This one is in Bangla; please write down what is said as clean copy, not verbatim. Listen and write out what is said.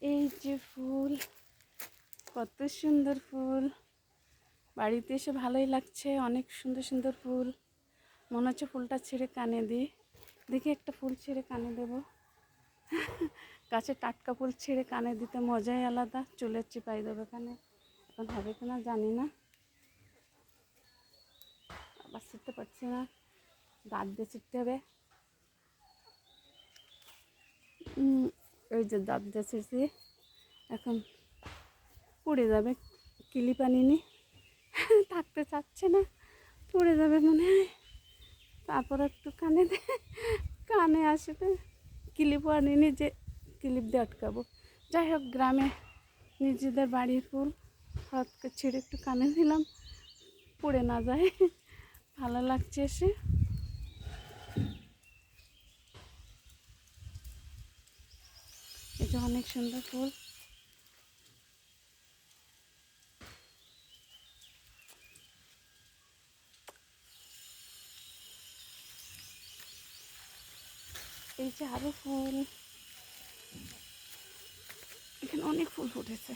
এই যে ফুল, কত সুন্দর ফুল। বাড়িতে এসে ভালোই লাগছে, অনেক সুন্দর সুন্দর ফুল। মনে হচ্ছে ফুলটা ছিঁড়ে কানে দিই। দেখি একটা ফুল ছিঁড়ে কানে দেবো। গাছে টাটকা ফুল ছিঁড়ে কানে দিতে মজাই আলাদা। চুলের চিপাই দেবে কানে, এখন হবে কিনা জানি না। আবার ছিঁড়তে পারছি না, দাঁত দিয়ে ছিঁড়তে হবে। ওই যে দাঁত দিয়ে ছিঁড়ছি, এখন পড়ে যাবে। কিলিপ আনিনি, থাকতে চাচ্ছে না, পড়ে যাবে মনে হয়। তারপর একটু কানে আসবে। ক্লিপও আনিনি যে ক্লিপ দিয়ে আটকাবো। যাই হোক, গ্রামে নিজেদের বাড়ির ফুল হাতকে ছিঁড়ে একটু কানে দিলাম, পড়ে না যায়। ভালো লাগছে এসে। এটা অনেক সুন্দর ফুল। এই যে আরো ফুল, এখানে অনেক ফুল ফুটেছে।